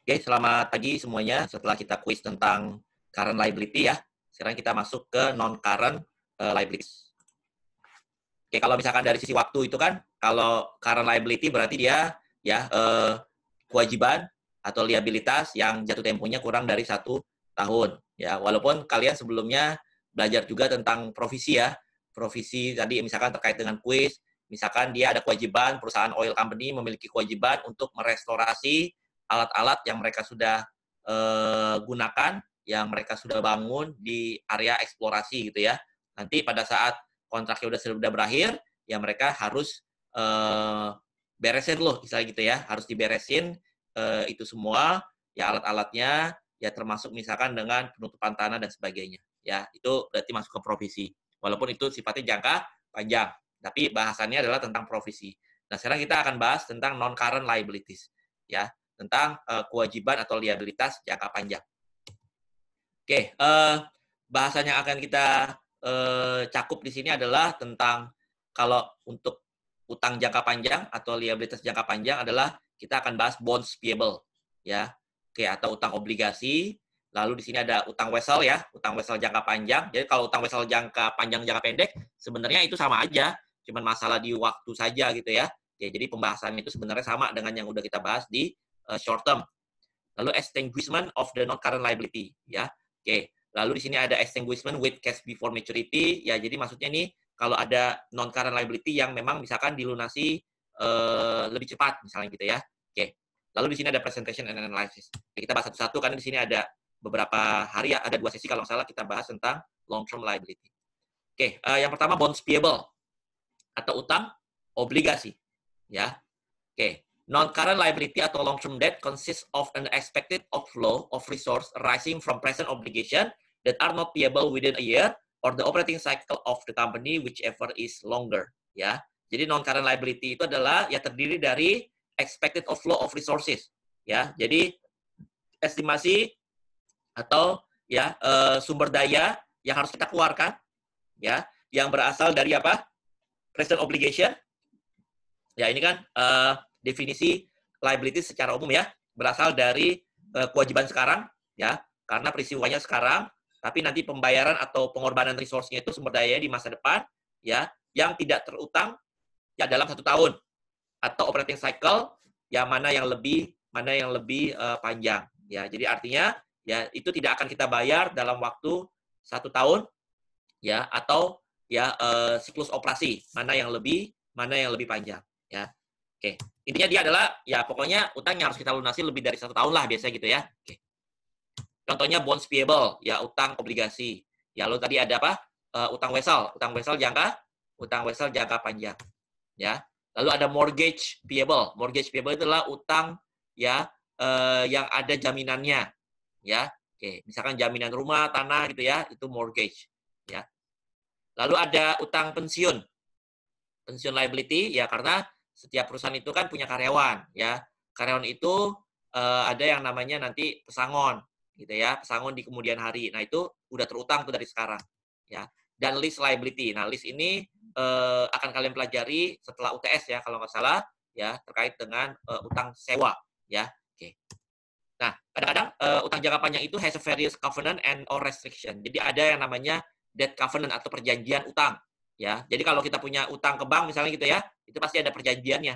Oke, selamat pagi semuanya. Setelah kita kuis tentang current liability ya, sekarang kita masuk ke non-current liabilities. Oke, kalau misalkan dari sisi waktu itu kan, kalau current liability berarti dia ya kewajiban atau liabilitas yang jatuh temponya kurang dari 1 tahun. Ya, walaupun kalian sebelumnya belajar juga tentang provisi ya, provisi tadi misalkan terkait dengan kuis, misalkan dia ada kewajiban, perusahaan oil company memiliki kewajiban untuk merestorasi alat-alat yang mereka sudah gunakan, yang mereka sudah bangun di area eksplorasi gitu ya. Nanti pada saat kontraknya sudah berakhir, ya mereka harus beresin loh, misalnya gitu ya, harus diberesin itu semua, ya alat-alatnya, ya termasuk misalkan dengan penutupan tanah dan sebagainya. Ya, itu berarti masuk ke provisi. Walaupun itu sifatnya jangka panjang, tapi bahasannya adalah tentang provisi. Nah, sekarang kita akan bahas tentang non-current liabilities, ya, tentang kewajiban atau liabilitas jangka panjang. Oke, bahasan yang akan kita cakup di sini adalah tentang kalau untuk utang jangka panjang atau liabilitas jangka panjang adalah kita akan bahas bonds payable ya. Oke, atau utang obligasi. Lalu di sini ada utang wesel ya, utang wesel jangka panjang. Jadi kalau utang wesel jangka panjang jangka pendek sebenarnya itu sama aja, cuman masalah di waktu saja gitu ya. Oke, jadi pembahasannya itu sebenarnya sama dengan yang udah kita bahas di short term. Lalu extinguishment of the non-current liability, ya. Oke, lalu di sini ada extinguishment with cash before maturity, ya. Jadi maksudnya nih kalau ada non-current liability yang memang misalkan dilunasi lebih cepat, misalnya gitu ya. Oke. Lalu di sini ada presentation and analysis. Oke, kita bahas satu-satu karena di sini ada beberapa hari ya, ada 2 sesi kalau nggak salah kita bahas tentang long term liability. Oke, yang pertama bonds payable atau utang obligasi, ya. Oke, non-current liability atau long-term debt consists of an expected outflow of resource arising from present obligation that are not payable within a year or the operating cycle of the company whichever is longer. Ya, jadi non-current liability itu adalah ya terdiri dari expected outflow of resources. Ya, jadi estimasi atau ya sumber daya yang harus kita keluarkan ya yang berasal dari apa? Present obligation. Ya, ini kan definisi liability secara umum ya, berasal dari kewajiban sekarang ya, karena peristiwanya sekarang, tapi nanti pembayaran atau pengorbanan resource-nya itu sumber daya di masa depan ya, yang tidak terutang ya dalam 1 tahun atau operating cycle ya mana yang lebih panjang ya. Jadi artinya ya itu tidak akan kita bayar dalam waktu 1 tahun ya atau ya siklus operasi mana yang lebih panjang ya. Oke, intinya dia adalah ya pokoknya utang yang harus kita lunasi lebih dari 1 tahun lah biasa gitu ya. Oke. Contohnya bonds payable ya utang obligasi. Ya lalu tadi ada apa? Utang wesel jangka panjang ya. Lalu ada mortgage payable. Mortgage payable adalah utang ya yang ada jaminannya ya. Oke, misalkan jaminan rumah, tanah gitu ya, itu mortgage ya. Lalu ada utang pensiun. Pensiun liability ya karena setiap perusahaan itu kan punya karyawan ya. Karyawan itu ada yang namanya nanti pesangon gitu ya, pesangon di kemudian hari. Nah, itu udah terutang tuh dari sekarang ya. Dan lease liability. Nah, lease ini akan kalian pelajari setelah UTS ya kalau nggak salah ya terkait dengan utang sewa ya. Oke. Nah, kadang-kadang utang jangka panjang itu has a various covenant and or restriction. Jadi ada yang namanya debt covenant atau perjanjian utang ya. Jadi kalau kita punya utang ke bank misalnya gitu ya, itu pasti ada perjanjiannya.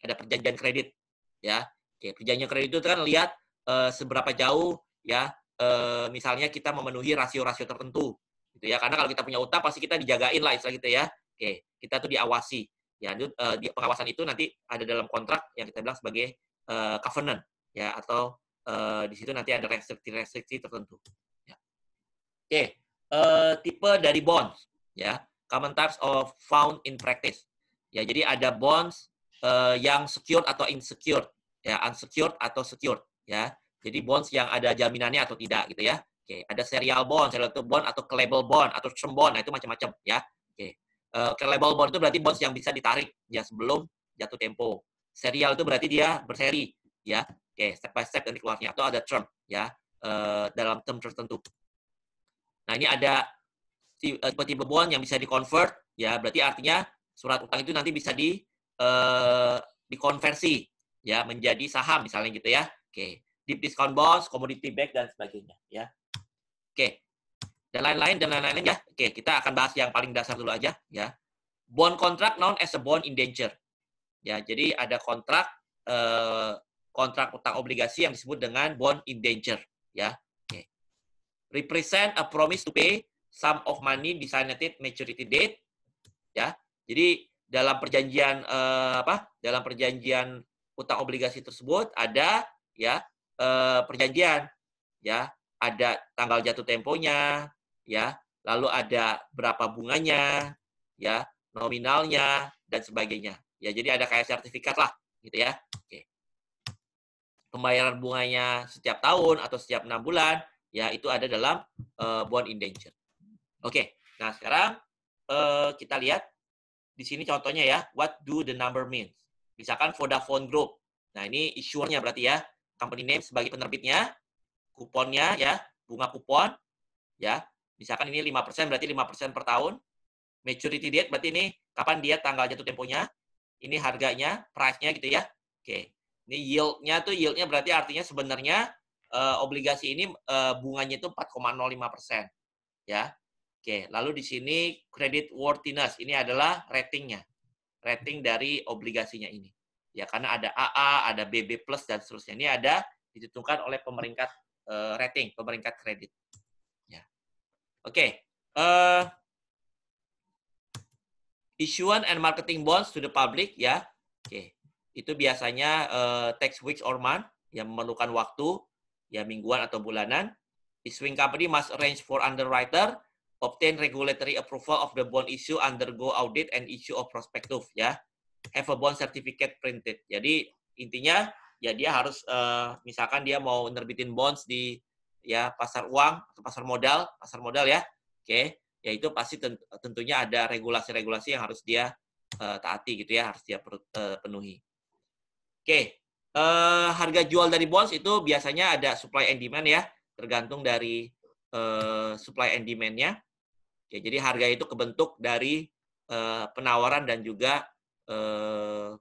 Ada perjanjian kredit ya. Oke, perjanjian kredit itu kan lihat seberapa jauh ya misalnya kita memenuhi rasio-rasio tertentu gitu ya. Karena kalau kita punya utang pasti kita dijagain lah istilah gitu ya. Oke, kita tuh diawasi. Ya, di pengawasan itu nanti ada dalam kontrak yang kita bilang sebagai covenant ya atau di situ nanti ada restriksi-restriksi tertentu. Ya. Oke, tipe dari bonds ya, common types of found in practice. Ya, jadi ada bonds yang secured atau insecured, ya, unsecured atau secured, ya. Jadi bonds yang ada jaminannya atau tidak gitu ya. Oke, ada serial bond atau callable bond atau term bond, nah itu macam-macam ya. Oke. Callable bond itu berarti bonds yang bisa ditarik ya sebelum jatuh tempo. Serial itu berarti dia berseri ya. Oke, step by step nanti keluarnya atau ada term ya dalam term tertentu. Nah, ini ada tipe-tipe bond yang bisa di-convert, ya berarti artinya surat utang itu nanti bisa dikonversi ya menjadi saham misalnya gitu ya. Oke. deep discount bonds, commodity back dan sebagainya ya. Oke. Dan lain-lain ya. Oke, kita akan bahas yang paling dasar dulu aja ya. Bond contract known as a bond indenture. Ya, jadi ada kontrak utang obligasi yang disebut dengan bond indenture ya. Oke. Represent a promise to pay sum of money designated maturity date ya. Jadi dalam perjanjian dalam perjanjian utang obligasi tersebut ada ya perjanjian ya, ada tanggal jatuh temponya ya, lalu ada berapa bunganya ya, nominalnya dan sebagainya. Ya, jadi ada kayak sertifikat lah gitu ya. Oke. Pembayaran bunganya setiap tahun atau setiap 6 bulan ya, itu ada dalam bond indenture. Oke. Nah, sekarang kita lihat di sini contohnya ya, what do the number means? Misalkan Vodafone Group. Nah, ini issuernya berarti ya, company name sebagai penerbitnya, kuponnya ya, bunga kupon ya. Misalkan ini 5%, berarti 5% per tahun. Maturity date berarti ini kapan dia tanggal jatuh temponya. Ini harganya, price-nya gitu ya. Oke. Ini yield-nya berarti artinya sebenarnya obligasi ini bunganya itu 4,05% ya. Oke, lalu di sini credit worthiness, ini adalah ratingnya. Rating dari obligasinya ini. Ya, karena ada AA, ada BB plus dan seterusnya. Ini ada ditentukan oleh pemeringkat rating, pemeringkat kredit. Ya. Oke. Issuance and marketing bonds to the public ya. Oke. Itu biasanya tax weeks or month yang memerlukan waktu ya mingguan atau bulanan. Issuing company must arrange for underwriter, obtain regulatory approval of the bond issue, undergo audit and issue of prospectus ya. Have a bond certificate printed. Jadi intinya ya dia harus misalkan dia mau nerbitin bonds di ya pasar uang atau pasar modal ya. Oke, ya itu pasti tentunya ada regulasi-regulasi yang harus dia taati gitu ya, harus dia penuhi. Oke, harga jual dari bonds itu biasanya ada supply and demand ya, tergantung dari supply and demand-nya. Ya, jadi harga itu kebentuk dari penawaran dan juga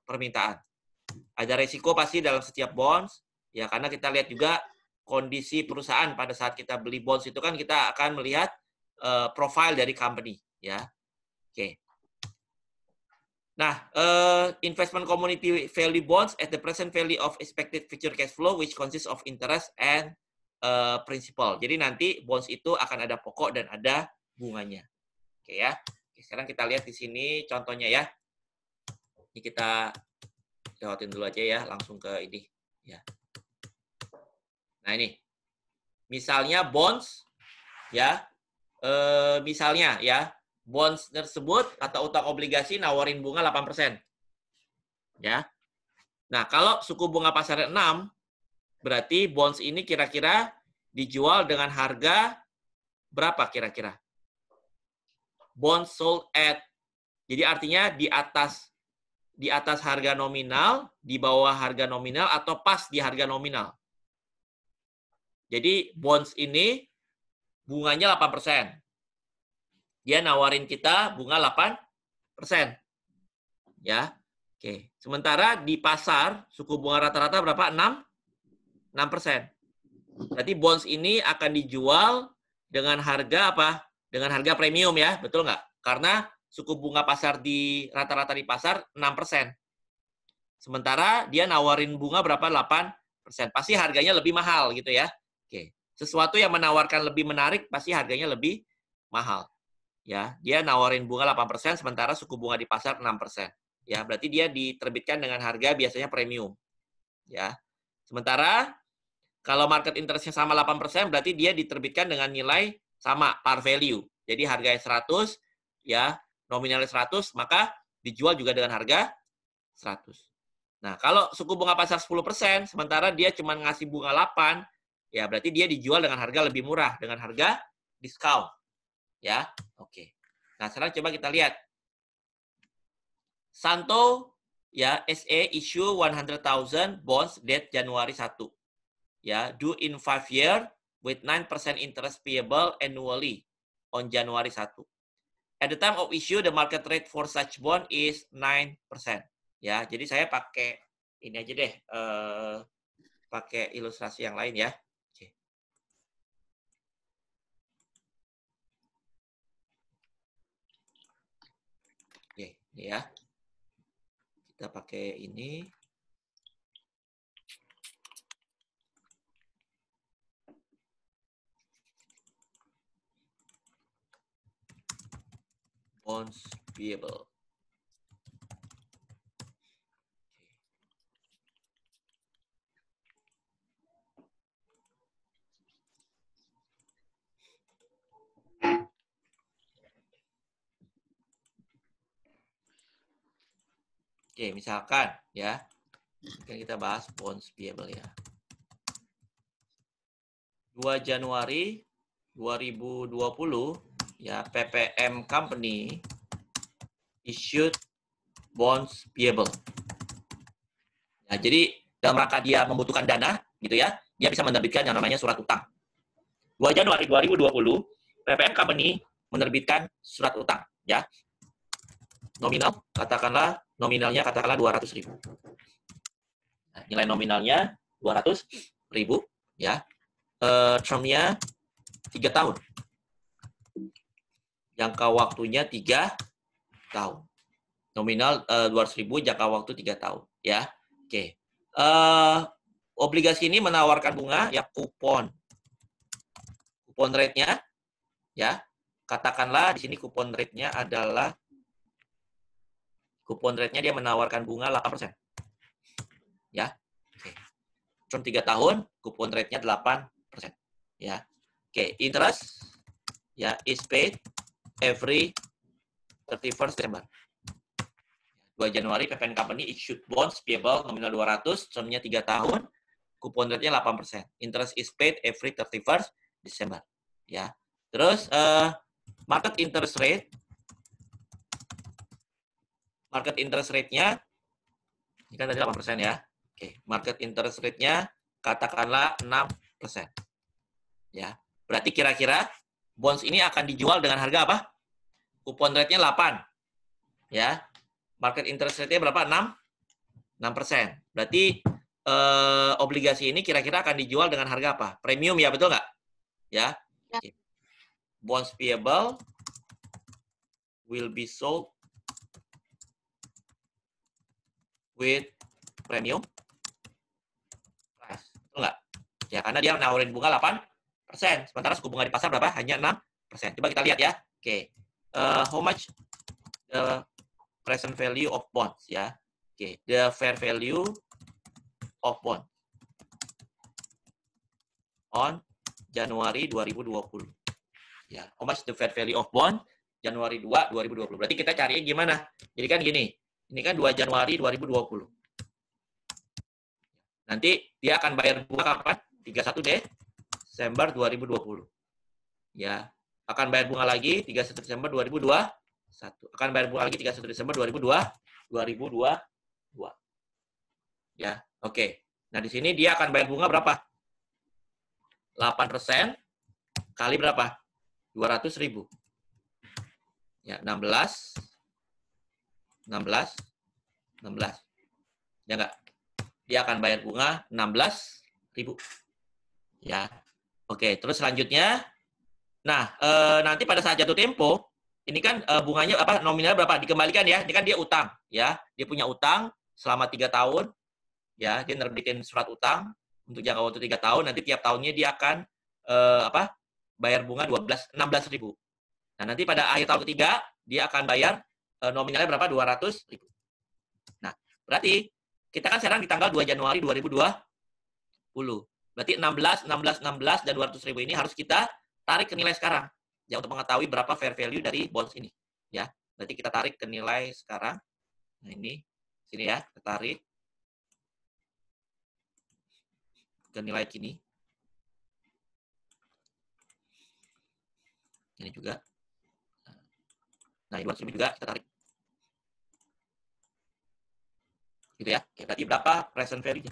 permintaan. Ada resiko pasti dalam setiap bonds, ya karena kita lihat juga kondisi perusahaan pada saat kita beli bonds itu kan kita akan melihat profile dari company, ya. Oke. Nah, investment community value bonds at the present value of expected future cash flow, which consists of interest and principal. Jadi nanti bonds itu akan ada pokok dan ada bunganya. Oke ya. Oke, sekarang kita lihat di sini contohnya ya. Ini kita lewatin dulu aja ya, langsung ke ini. Ya. Nah ini, misalnya bonds, ya, misalnya ya, bonds tersebut atau utang obligasi nawarin bunga 8%. Ya. Nah, kalau suku bunga pasar 6, berarti bonds ini kira-kira dijual dengan harga berapa kira-kira? Bonds sold at, jadi artinya di atas harga nominal, di bawah harga nominal, atau pas di harga nominal. Jadi bonds ini bunganya 8%. Dia nawarin kita bunga 8%. Ya. Oke. Sementara di pasar suku bunga rata-rata berapa? 6%. Berarti bonds ini akan dijual dengan harga apa? Dengan harga premium ya, betul nggak? Karena suku bunga pasar di rata-rata di pasar 6%. Sementara dia nawarin bunga berapa? 8%. Pasti harganya lebih mahal gitu ya. Oke. Sesuatu yang menawarkan lebih menarik pasti harganya lebih mahal. Ya, dia nawarin bunga 8% sementara suku bunga di pasar 6%. Ya, berarti dia diterbitkan dengan harga biasanya premium. Ya. Sementara kalau market interest-nya sama 8%, berarti dia diterbitkan dengan nilai sama, par value. Jadi harganya 100, ya, nominalnya 100, maka dijual juga dengan harga 100. Nah, kalau suku bunga pasar 10%, sementara dia cuma ngasih bunga 8, ya berarti dia dijual dengan harga lebih murah, dengan harga discount. Ya, oke. Nah, sekarang coba kita lihat. Santo, ya, SE issue 100,000 bonds date Januari 1. Ya, due in 5 year with 9% interest payable annually on Januari 1. At the time of issue, the market rate for such bond is 9%. Ya, jadi saya pakai ini aja deh, pakai ilustrasi yang lain ya. Oke. Oke, ini ya. Kita pakai ini. Bonds payable. Oke, misalkan ya, kita bahas bonds payable ya. 2 Januari 2020 ya, PPM Company issued bonds payable. Ya, jadi dalam rangka dia membutuhkan dana gitu ya, dia bisa menerbitkan yang namanya surat utang. 2 Januari 2020 PPM Company menerbitkan surat utang ya. Nominal nominalnya katakanlah 200.000. Nah, nilai nominalnya 200.000 ya. Termnya 3 tahun. Jangka waktunya 3 tahun. Nominal 200.000, jangka waktu 3 tahun ya. Oke. Obligasi ini menawarkan bunga ya, kupon rate-nya ya. Katakanlah di sini kupon rate-nya adalah dia menawarkan bunga 8%. Ya. Oke. Term 3 tahun, kupon rate-nya 8%. Ya. Oke, interest ya is paid every 31st December. 2 Januari PPM Company issued bonds payable nominal 200, termnya 3 tahun, kupon rate-nya 8%. Interest is paid every 31st December. Ya. Terus market interest rate-nya ini kan tadi 8% ya. Oke, market interest rate-nya katakanlah 6%. Ya. Berarti kira-kira bonds ini akan dijual dengan harga apa? Kupon rate-nya 8. Ya. Market interest rate-nya berapa? 6%. Berarti obligasi ini kira-kira akan dijual dengan harga apa? Premium ya, betul nggak? Ya. Okay. Bonds payable will be sold with premium price. Betul nggak? Ya, karena dia nawarin bunga 8%. Sementara suku bunga di pasar berapa? Hanya 6%. Coba kita lihat ya. Oke. How much the present value of bonds ya. Oke. The fair value of bond on Januari 2020. Ya, how much the fair value of bond Januari 2, 2020. Berarti kita cari gimana? Jadi kan gini. Ini kan 2 Januari 2020. Nanti dia akan bayar bunga kapan? 31 Desember 2020. Ya, akan bayar bunga lagi 31 Desember 2021. Akan bayar bunga lagi 31 Desember 2022. Ya, oke. Nah, di sini dia akan bayar bunga berapa? 8% kali berapa? 200.000. Ya, 16. Ya enggak? Dia akan bayar bunga 16.000. Ya. Oke, terus selanjutnya nah, nanti pada saat jatuh tempo, ini kan bunganya apa? Nominalnya berapa? Dikembalikan ya. Ini kan dia utang, ya. Dia punya utang selama 3 tahun. Ya, dia nerbitin surat utang untuk jangka waktu 3 tahun. Nanti tiap tahunnya dia akan bayar bunga 16.000. Nah, nanti pada akhir tahun ketiga dia akan bayar nominalnya berapa? 200.000. Nah, berarti kita kan sekarang di tanggal 2 Januari 2020. Berarti 16, dan 200.000 ini harus kita tarik ke nilai sekarang. Ya, untuk mengetahui berapa fair value dari bonds ini. Ya, berarti kita tarik ke nilai sekarang. Nah, ini. Sini ya, kita tarik ke nilai kini. Ini juga. Nah, 200.000 juga kita tarik. Gitu ya. Oke, berarti berapa present value-nya?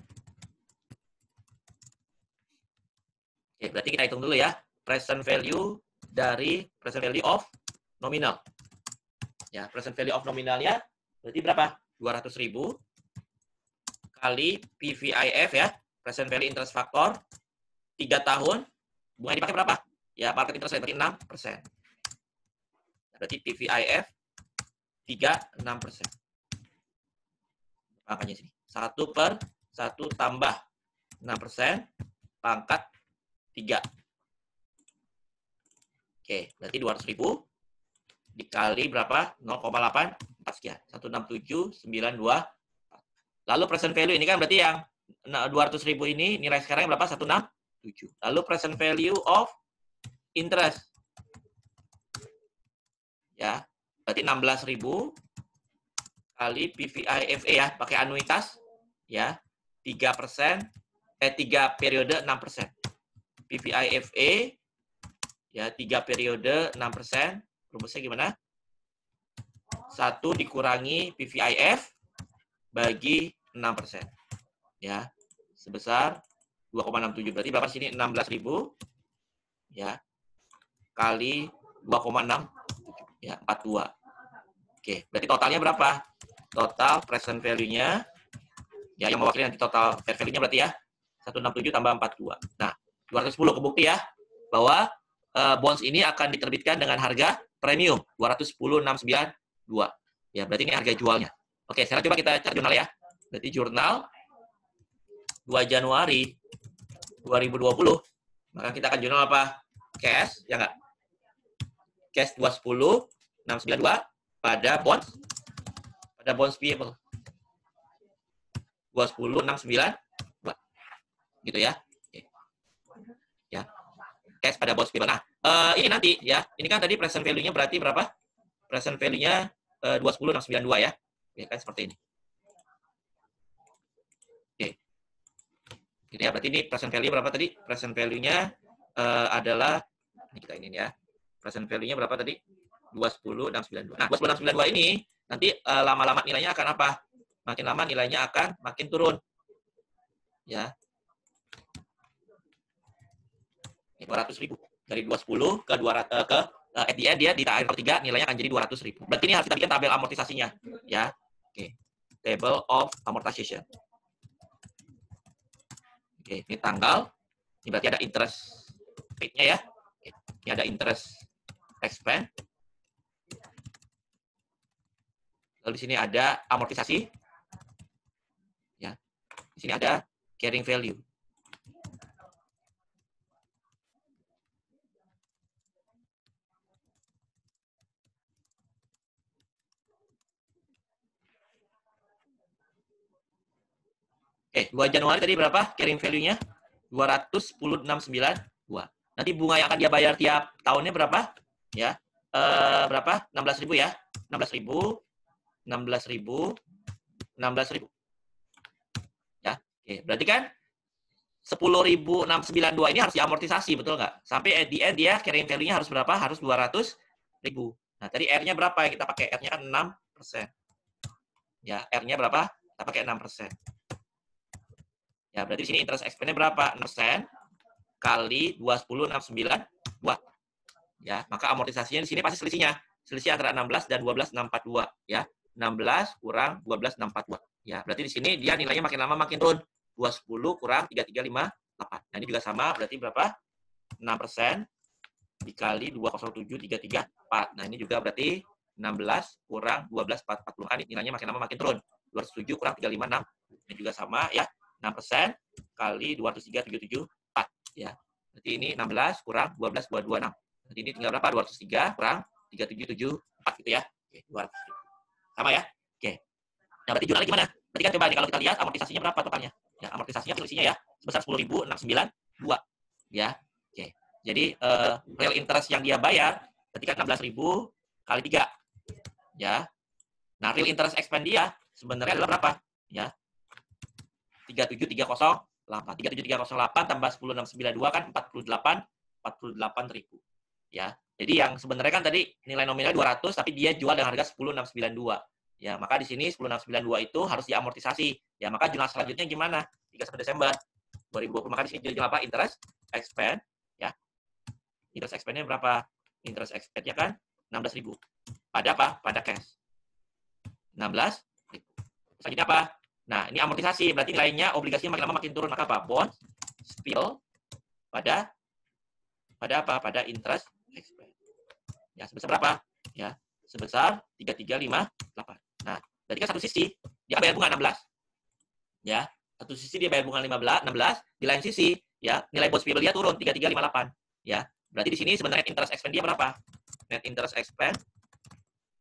Oke, berarti kita hitung dulu ya. Present value dari present value of nominal. Ya, present value of nominalnya berarti berapa? 200.000 kali PVIF ya. present value interest factor 3 tahun, bunga dipakai berapa? Ya, market interest rate berarti 6%. Berarti PVIF 6%. Angkanya sini. 1/1 tambah 6% pangkat 3. Oke, berarti 200.000 dikali berapa? 0,84 sekian. 167.92. Lalu present value ini kan berarti yang 200.000 ini nilai sekarang berapa? 167. Lalu present value of interest. Ya, berarti 16.000 kali PVIFA ya, pakai anuitas ya. 3%, 3 periode 6%. PVIFA ya 3 periode 6%. Rumusnya gimana? 1 dikurangi PVIF bagi 6%. Ya. Sebesar 2,67. Berarti berapa sini? 16.000 ya. Kali 2,6 ya, 42. Oke, berarti totalnya berapa? Total present value-nya ya yang mewakili nanti total fair value-nya berarti ya 167 tambah 42. Nah, 210 kebukti ya bahwa bonds ini akan diterbitkan dengan harga premium 210.692. Ya, berarti ini harga jualnya. Oke, sekarang coba kita cari jurnal ya. Berarti jurnal 2 Januari 2020. Maka kita akan jurnal apa? Cash, ya enggak? Cash 210.692 pada bonds payable. 210.692. Gitu ya. Oke. Ya. Cash pada bonds payable. Nah, ini nanti ya. Ini kan tadi present value-nya berarti berapa? Present value-nya 210.692 ya. Ya kan seperti ini. Oke. Gitu ya. Berarti ini present value berapa tadi? Present value-nya adalah ini kita ini ya. Present value-nya berapa tadi? 210.692. Nah, 210.692 ini nanti lama-lama nilainya akan apa? Makin lama nilainya akan makin turun. Ya. 200.000 dari 210 ke 200 ke at the end dia di akhir 3 nilainya akan jadi 200.000. Berarti ini harus kita bikin tabel amortisasinya, ya. Oke. Table of amortization. Oke, ini tanggal. Ini berarti ada interest rate-nya ya. Oke. Ini ada interest expense. Lalu di sini ada amortisasi. Ya. Di sini ada carrying value. Oke, 2 Januari tadi berapa carrying value-nya? 210.692. Nanti bunga yang akan dia bayar tiap tahunnya berapa? Ya. Berapa? 16.000 ya. 16.000. 16.000. Ya. Oke, berarti kan 10.692 ini harus diamortisasi, betul nggak? Sampai at the end dia carrying value-nya harus berapa? Harus 200.000. Nah, tadi R-nya berapa ya? Kita pakai R-nya kan 6%. Ya, R-nya berapa? Kita pakai 6%. Ya, berarti di sini interest expense-nya berapa? 6% kali 210.692. Ya, maka amortisasinya di sini pasti selisihnya. Selisih antara 16 dan 12.642, ya. 16 kurang 12.642. Ya, berarti di sini dia nilainya makin lama makin turun. 210 kurang 3358. Nah, ini juga sama, berarti berapa? 6% dikali 207.334. Nah, ini juga berarti 16 kurang 12.440. Kan nilainya makin lama makin turun. 207 kurang 356. Ini juga sama, ya. 6% kali 203.774. Ya. Berarti ini 16 kurang 12.226. Berarti ini tinggal berapa? 203 kurang 3774 gitu ya. Oke, 200. Sama ya? Oke. Nah, berarti jurnalnya gimana? Berarti kan coba nih kalau kita lihat amortisasinya berapa totalnya? Ya, amortisasinya selisihnya ya sebesar 10.692. Ya. Oke. Jadi real interest yang dia bayar berarti kan 16.000 kali 3. Ya. Nah, real interest expense dia sebenarnya adalah berapa? Ya. 37308. 37308 tambah 10.692 kan 48.000. Ya. Jadi yang sebenarnya kan tadi nilai nominal 200 tapi dia jual dengan harga 10.692. Ya, maka di sini 10.692 itu harus diamortisasi. Ya, maka jurnal selanjutnya gimana? 31 Desember 2020. Maka di sini jurnal apa? Interest expense, ya. Interest expense-nya berapa? Interest expense-nya kan 16.000. Pada apa? Pada cash. 16.000. Selanjutnya apa? Nah, ini amortisasi, berarti nilainya obligasi makin lama makin turun. Maka apa? Bond spill pada apa? Pada interest expense. Ya, sebesar berapa? Ya, sebesar 3358. Nah, berarti kan satu sisi dia bayar bunga 16. Ya, satu sisi dia bayar bunga 16, di lain sisi ya nilai bond payable dia turun 3358. Ya, berarti di sini sebenarnya net interest expense dia berapa? Net interest expense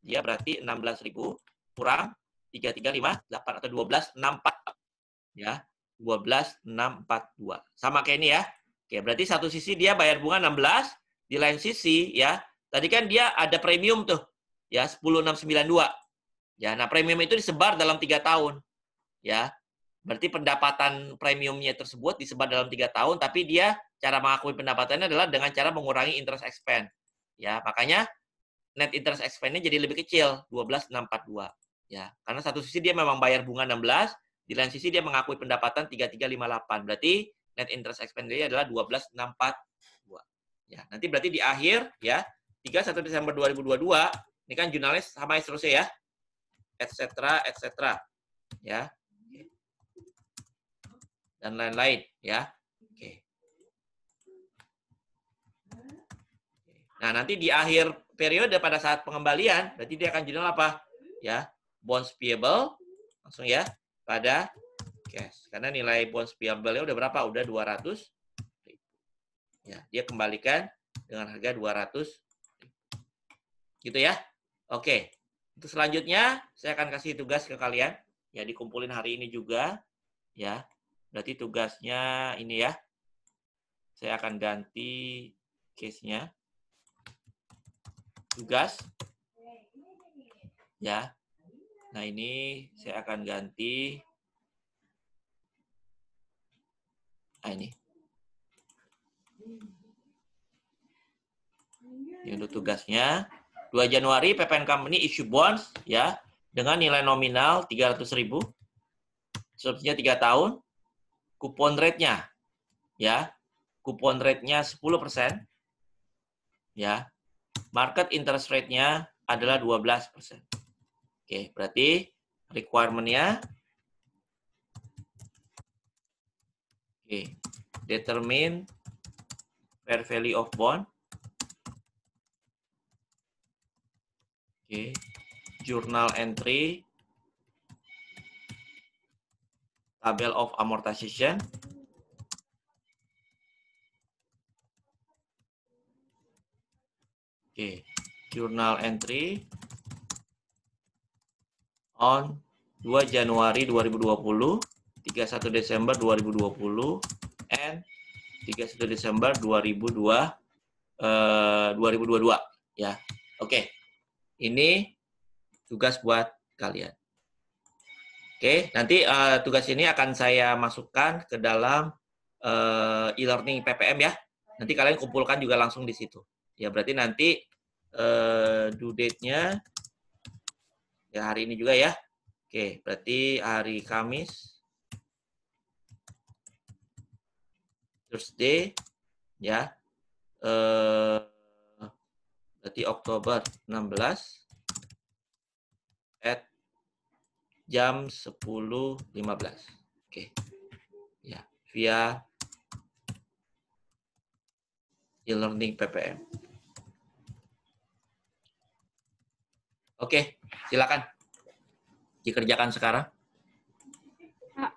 dia berarti 16.000 kurang 3358 atau 1264. Ya, 12642. Sama kayak ini ya. Oke, berarti satu sisi dia bayar bunga 16, di lain sisi ya, tadi kan dia ada premium tuh. Ya, 10692. Ya, nah premium itu disebar dalam 3 tahun. Ya. Berarti pendapatan premiumnya tersebut disebar dalam 3 tahun, tapi dia cara mengakui pendapatannya adalah dengan cara mengurangi interest expense. Ya, makanya net interest expense-nya jadi lebih kecil, 12642. Ya, karena satu sisi dia memang bayar bunga 16, di lain sisi dia mengakui pendapatan 3358. Berarti net interest expense dia adalah 12642. Ya, nanti berarti di akhir ya, 31 Desember 2022, ini kan jurnalnya sama seterusnya ya. etc. Ya. Dan lain-lain ya. Oke. Nah, nanti di akhir periode pada saat pengembalian, berarti dia akan jurnal apa? Ya, bonds payable langsung ya pada cash. Karena nilai bonds payable-nya udah berapa? Udah 200. Ya, dia kembalikan dengan harga 200. Gitu ya. Oke. Untuk selanjutnya saya akan kasih tugas ke kalian. Ya, dikumpulin hari ini juga. Ya. Berarti tugasnya ini ya. Saya akan ganti case-nya. Tugas. Ya. Nah, ini saya akan ganti. Nah, ini. Ini untuk tugasnya. 2 Januari PPN Company issue bonds ya dengan nilai nominal 300.000. Subsidinya 3 tahun. Kupon rate-nya ya. Kupon rate-nya 10%. Ya. Market interest rate-nya adalah 12%. Oke, berarti requirement-nya determine fair value of bond. Journal entry tabel of amortization. Journal entry on 2 Januari 2020, 31 Desember 2020, and 31 Desember 2022 ya. Oke. Ini tugas buat kalian. Oke, nanti tugas ini akan saya masukkan ke dalam e-learning PPM ya. Nanti kalian kumpulkan juga langsung di situ. Ya, berarti nanti due date-nya ya hari ini juga ya. Oke, berarti hari Kamis, Thursday, ya. Berarti Oktober 16 at jam 10.15. Oke. Ya, via e-learning PPM. Oke, silakan. Dikerjakan sekarang. Pak,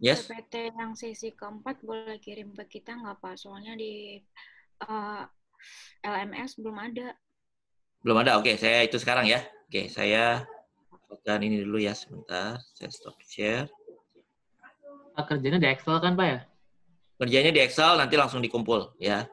Yes. PPT yang sesi keempat boleh kirim ke kita nggak Pak? Soalnya di LMS belum ada. Belum ada. Oke, saya itu sekarang ya. Oke, saya dan ini dulu ya sebentar. Saya stop share. Kerjanya di Excel kan Pak ya? Kerjanya di Excel nanti langsung dikumpul ya.